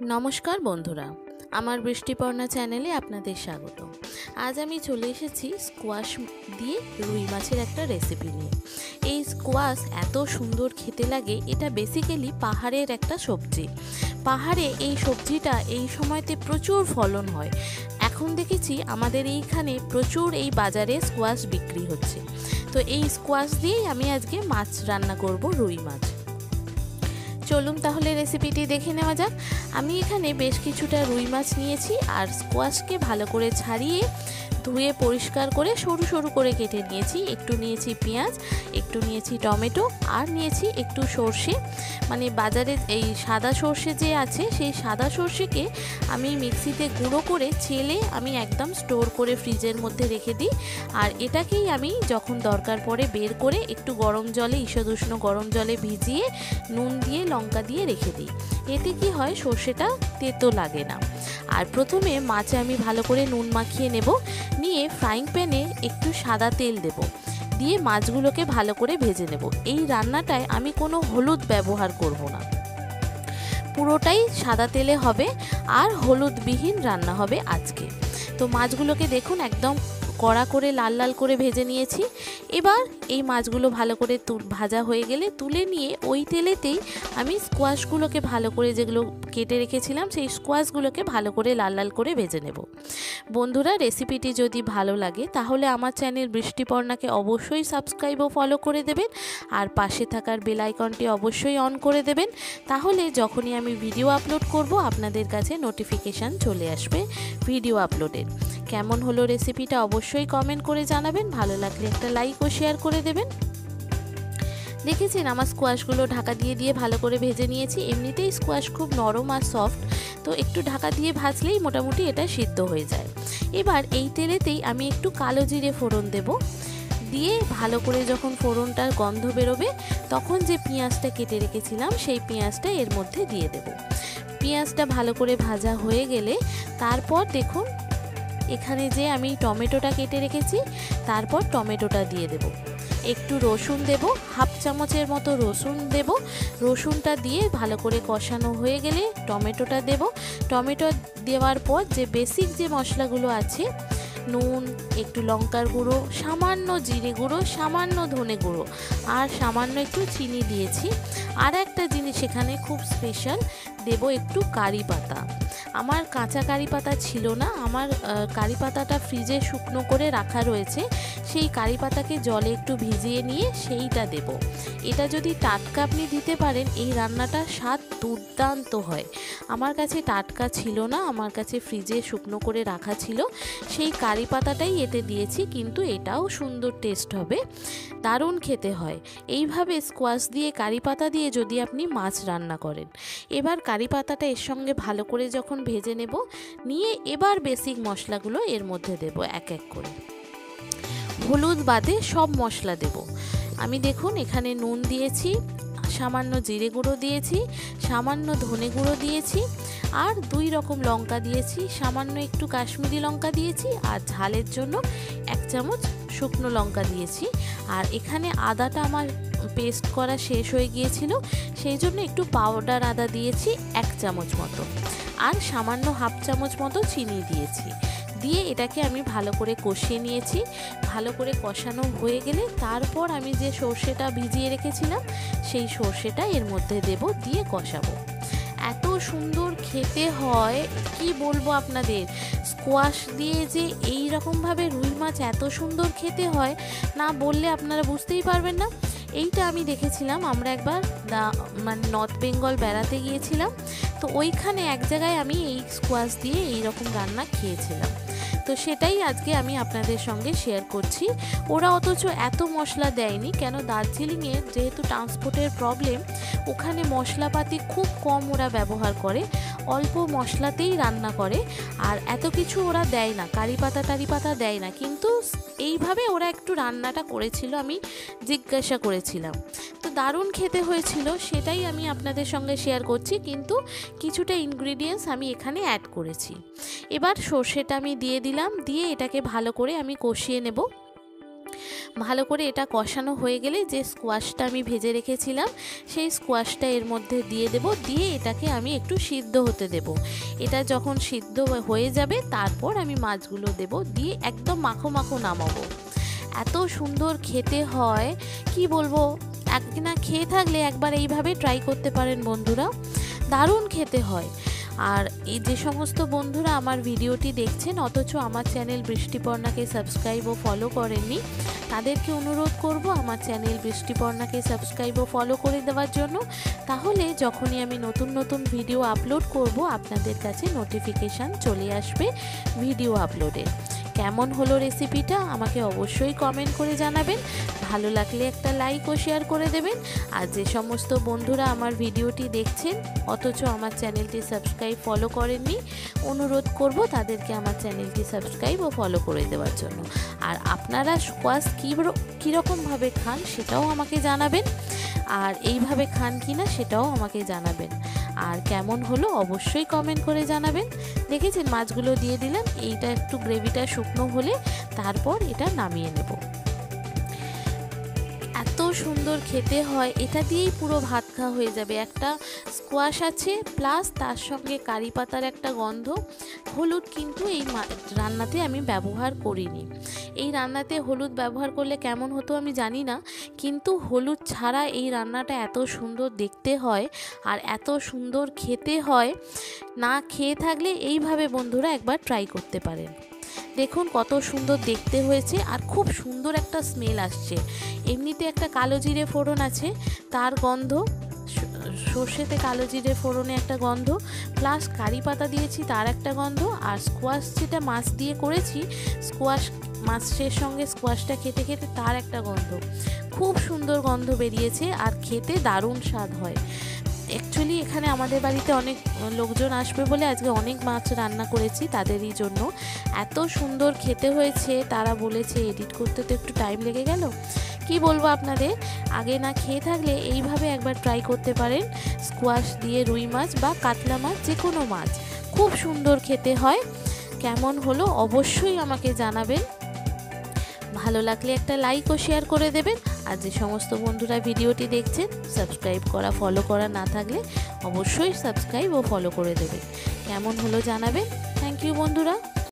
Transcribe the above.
নমস্কার বন্ধুরা, আমার বৃষ্টিপর্ণা চ্যানেলে আপনাদের স্বাগত। আজ আমি চলে এসেছি স্কোয়াশ দিয়ে রুই মাছের একটা রেসিপি নিয়ে। এই স্কোয়াশ এত সুন্দর খেতে লাগে, এটা বেসিক্যালি পাহাড়ের একটা সবজি। পাহাড়ে এই সবজিটা এই সময়তে প্রচুর ফলন হয়। এখন দেখেছি আমাদের এইখানে প্রচুর এই বাজারে স্কোয়াশ বিক্রি হচ্ছে। তো এই স্কোয়াশ দিয়েই আমি আজকে মাছ রান্না করব, রুই মাছ। চলুন তাহলে রেসিপিটি দেখে নেওয়া যাক। আমি এখানে বেশ কিছুটা রুই মাছ নিয়েছি আর স্কোয়াশকে ভালো করে ছাড়িয়ে ধুয়ে পরিষ্কার করে সরু সরু করে কেটে নিয়েছি। একটু নিয়েছি পেঁয়াজ, একটু নিয়েছি টমেটো, আর নিয়েছি একটু সর্ষে, মানে বাজারে এই সাদা সর্ষে যে আছে সেই সাদা সর্ষেকে আমি মিক্সিতে গুঁড়ো করে ছেলে আমি একদম স্টোর করে ফ্রিজের মধ্যে রেখে দিই। আর এটাকেই আমি যখন দরকার পড়ে বের করে একটু গরম জলে, ঈষদুষ্ণ গরম জলে ভিজিয়ে নুন দিয়ে লঙ্কা দিয়ে রেখে দিই। এতে কি হয়, সর্ষেটা তেতো লাগে না। আর প্রথমে মাছে আমি ভালো করে নুন মাখিয়ে নেব, নিয়ে ফ্রাইং প্যানে একটু সাদা তেল দেব, দিয়ে মাছগুলোকে ভালো করে ভেজে নেব। এই রান্নাটায় আমি কোনো হলুদ ব্যবহার করব না, পুরোটাই সাদা তেলে হবে আর হলুদবিহীন রান্না হবে আজকে। তো মাছগুলোকে দেখুন একদম কড়া করে লাল লাল করে ভেজে নিয়েছি। এবার এই মাছগুলো ভালো করে ভাজা হয়ে গেলে তুলে নিয়ে ওই তেলেতেই আমি স্কোয়াশগুলোকে ভালো করে, যেগুলো কেটে রেখেছিলাম সেই স্কোয়াশগুলোকে ভালো করে লাল লাল করে ভেজে নেব। বন্ধুরা, রেসিপিটি যদি ভালো লাগে তাহলে আমার চ্যানেল বৃষ্টিপর্ণাকে অবশ্যই সাবস্ক্রাইব ও ফলো করে দেবেন, আর পাশে থাকার বেল আইকনটি অবশ্যই অন করে দেবেন। তাহলে যখনই আমি ভিডিও আপলোড করব আপনাদের কাছে নোটিফিকেশান চলে আসবে ভিডিও আপলোডের। কেমন হলো রেসিপিটা অবশ্যই কমেন্ট করে জানাবেন, ভালো লাগলে একটা লাইক ও শেয়ার করে দেবেন। দেখেছেন আমার স্কোয়াশগুলো ঢাকা দিয়ে দিয়ে ভালো করে ভেজে নিয়েছি। এমনিতেই স্কোয়াশ খুব নরম আর সফট, তো একটু ঢাকা দিয়ে ভাজলেই মোটামুটি এটা সিদ্ধ হয়ে যায়। এবার এই তেলেতেই আমি একটু কালো জিরে ফোড়ন দেব, দিয়ে ভালো করে যখন ফোড়নটার গন্ধ বেরোবে তখন যে পেঁয়াজটা কেটে রেখেছিলাম সেই পেঁয়াজটা এর মধ্যে দিয়ে দেব। পেঁয়াজটা ভালো করে ভাজা হয়ে গেলে তারপর দেখুন এখানে যে আমি টমেটোটা কেটে রেখেছি, তারপর টমেটোটা দিয়ে দেব। একটু রসুন দেব, হাফ চামচের মতো রসুন দেব। রসুনটা দিয়ে ভালো করে কষানো হয়ে গেলে টমেটোটা দেব। টমেটো দেওয়ার পর যে বেসিক যে মশলাগুলো আছে, নুন, একটু লঙ্কার গুঁড়ো, সামান্য জিরে গুঁড়ো, সামান্য ধনে গুঁড়ো আর সামান্য একটু চিনি দিয়েছি। আর একটা জিনিস এখানে খুব স্পেশাল, দেব একটু কারি পাতা। আমার কাঁচা কারি পাতা ছিল না, আমার কারি পাতাটা ফ্রিজে শুকনো করে রাখা রয়েছে, সেই কারি পাতাকে জলে একটু ভিজিয়ে নিয়ে সেইটা দেব। এটা যদি টাটকা আপনি দিতে পারেন এই রান্নাটা স্বাদ দুর্দান্ত হয়। আমার কাছে টাটকা ছিল না, আমার কাছে ফ্রিজে শুকনো করে রাখা ছিল, সেই কারি পাতাটাই এতে দিয়েছি, কিন্তু এটাও সুন্দর টেস্ট হবে, দারুণ খেতে হয়। এইভাবে স্কোয়াশ দিয়ে কারি পাতা দিয়ে যদি আপনি মাছ রান্না করেন। এবার কারি পাতাটা এর সঙ্গে ভালো করে যখন ভেজে নেব, নিয়ে এবার বেসিক মশলাগুলো এর মধ্যে দেব এক এক করে। হলুদ বাদে সব মশলা দেব আমি। দেখুন এখানে নুন দিয়েছি, সামান্য জিরে গুঁড়ো দিয়েছি, সামান্য ধনে গুঁড়ো দিয়েছি, আর 2 রকম লঙ্কা দিয়েছি, সামান্য একটু কাশ্মীরি লঙ্কা দিয়েছি, আর ঝালের জন্য 1 চামচ শুকনো লঙ্কা দিয়েছি। আর এখানে আদাটা আমার পেস্ট করা শেষ হয়ে গিয়েছিল, সেই জন্য একটু পাউডার আদা দিয়েছি 1 চামচ মতো, আর সামান্য হাফ চামচ মতো চিনি দিয়েছি। দিয়ে এটাকে আমি ভালো করে কষিয়ে নিয়েছি। ভালো করে কষানো হয়ে গেলে তারপর আমি যে সর্ষেটা ভিজিয়ে রেখেছিলাম সেই সর্ষেটা এর মধ্যে দেব, দিয়ে কষাবো। এত সুন্দর খেতে হয় কি বলবো আপনাদের। স্কোয়াশ দিয়ে যে এই রকমভাবে রুই মাছ এত সুন্দর খেতে হয়, না বললে আপনারা বুঝতেই পারবেন না। এইটা আমি দেখেছিলাম, আমরা একবার মানে নর্থ বেঙ্গল বেড়াতে গিয়েছিলাম, তো ওইখানে এক জায়গায় আমি এই স্কোয়াশ দিয়ে এই রকম রান্না খেয়েছিলাম। তো সেটাই আজকে আমি আপনাদের সঙ্গে শেয়ার করছি। ওরা অথচ এত মশলা দেয়নি, কেন দার্জিলিংয়ের যেহেতু ট্রান্সপোর্টের প্রবলেম, ওখানে মশলাপাতি খুব কম ওরা ব্যবহার করে, অল্প মশলাতেই রান্না করে, আর এত কিছু ওরা দেয় না, কারি পাতা টারি পাতা দেয় না। কিন্তু এইভাবে ওরা একটু রান্নাটা করেছিল, আমি জিজ্ঞাসা করেছিলাম, তো দারুণ খেতে হয়েছিল। সেটাই আমি আপনাদের সঙ্গে শেয়ার করছি, কিন্তু কিছুটা ইনগ্রিডিয়েন্টস আমি এখানে অ্যাড করেছি। এবার সর্ষেটা আমি দিয়ে দিলাম, দিয়ে এটাকে ভালো করে আমি কষিয়ে নেব। ভালো করে এটা কষানো হয়ে গেলে যে স্কোয়াশটা আমি ভেজে রেখেছিলাম সেই স্কোয়াশটা এর মধ্যে দিয়ে দেব, দিয়ে এটাকে আমি একটু সিদ্ধ হতে দেব। এটা যখন সিদ্ধ হয়ে যাবে তারপর আমি মাছগুলো দেব, দিয়ে একদম মাখো মাখো নামাবো। এত সুন্দর খেতে হয় কি বলবো, একদিনা খেয়ে থাকলে একবার এইভাবে ট্রাই করতে পারেন বন্ধুরা, দারুণ খেতে হয়। আর এই যে সমস্ত বন্ধুরা আমার ভিডিওটি দেখছেন অথচ আমার চ্যানেল বৃষ্টিপর্ণাকে সাবস্ক্রাইব ও ফলো করেননি, তাদেরকে অনুরোধ করব আমার চ্যানেল বৃষ্টিপর্ণাকে সাবস্ক্রাইব ও ফলো করে দেওয়ার জন্য। তাহলে যখনই আমি নতুন নতুন ভিডিও আপলোড করব আপনাদের কাছে নোটিফিকেশান চলে আসবে ভিডিও আপলোডের। কেমন হলো রেসিপিটা আমাকে অবশ্যই কমেন্ট করে জানাবেন, ভালো লাগলে একটা লাইক ও শেয়ার করে দেবেন। আর যে সমস্ত বন্ধুরা আমার ভিডিওটি দেখছেন অথচ আমার চ্যানেলটি সাবস্ক্রাইব ফলো করেননি, অনুরোধ করব তাদেরকে আমার চ্যানেলটি সাবস্ক্রাইব ও ফলো করে দেওয়ার জন্য। আর আপনারা স্কোয়াশ কীরকমভাবে খান সেটাও আমাকে জানাবেন, আর এইভাবে খান কিনা সেটাও আমাকে জানাবেন। আর কেমন হলো অবশ্যই কমেন্ট করে জানাবেন। দেখেছেন মাছগুলো দিয়ে দিলাম, এইটা একটু গ্রেভিটা শুকনো হলে তারপর এটা নামিয়ে নেব। এত সুন্দর খেতে হয়, এটা দিয়েই পুরো ভাত খাওয়া হয়ে যাবে। একটা স্কোয়াশ আছে প্লাস তার সঙ্গে কারি পাতার একটা গন্ধ। হলুদ কিন্তু এই রান্নাতে আমি ব্যবহার করিনি। এই রান্নাতে হলুদ ব্যবহার করলে কেমন হতো আমি জানি না, কিন্তু হলুদ ছাড়া এই রান্নাটা এত সুন্দর দেখতে হয় আর এত সুন্দর খেতে হয়, না খেয়ে থাকলে এইভাবে বন্ধুরা একবার ট্রাই করতে পারেন। দেখুন কত সুন্দর দেখতে হয়েছে আর খুব সুন্দর একটা স্মেল আসছে। এমনিতে একটা কালো জিরে ফোড়ন আছে, তার গন্ধ, সর্ষেতে কালো জিরে ফোড়নে একটা গন্ধ, প্লাস কারি পাতা দিয়েছি তার একটা গন্ধ, আর স্কোয়াশ যেটা মাছ দিয়ে করেছি, স্কোয়াশ মাছের সঙ্গে স্কোয়াশটা খেতে খেতে তার একটা গন্ধ, খুব সুন্দর গন্ধ বেরিয়েছে আর খেতে দারুণ স্বাদ হয়। অ্যাকচুয়ালি এখানে আমাদের বাড়িতে অনেক লোকজন আসবে বলে আজকে অনেক মাছ রান্না করেছি তাদেরই জন্য। এত সুন্দর খেতে হয়েছে, তারা বলেছে এডিট করতে তো একটু টাইম লেগে গেল। কি বলবো আপনাদের, আগে না খেয়ে থাকলে এইভাবে একবার ট্রাই করতে পারেন। স্কোয়াশ দিয়ে রুই মাছ বা কাতলা মাছ, যে কোনো মাছ খুব সুন্দর খেতে হয়। কেমন হলো অবশ্যই আমাকে জানাবেন, ভালো লাগলে একটা লাইক ও শেয়ার করে দেবেন। আর যে সমস্ত বন্ধুরা ভিডিওটি দেখছেন সাবস্ক্রাইব করা ফলো করা না থাকলে অবশ্যই সাবস্ক্রাইব ও ফলো করে দেবেন। কেমন হলো জানাবেন। থ্যাংক ইউ বন্ধুরা।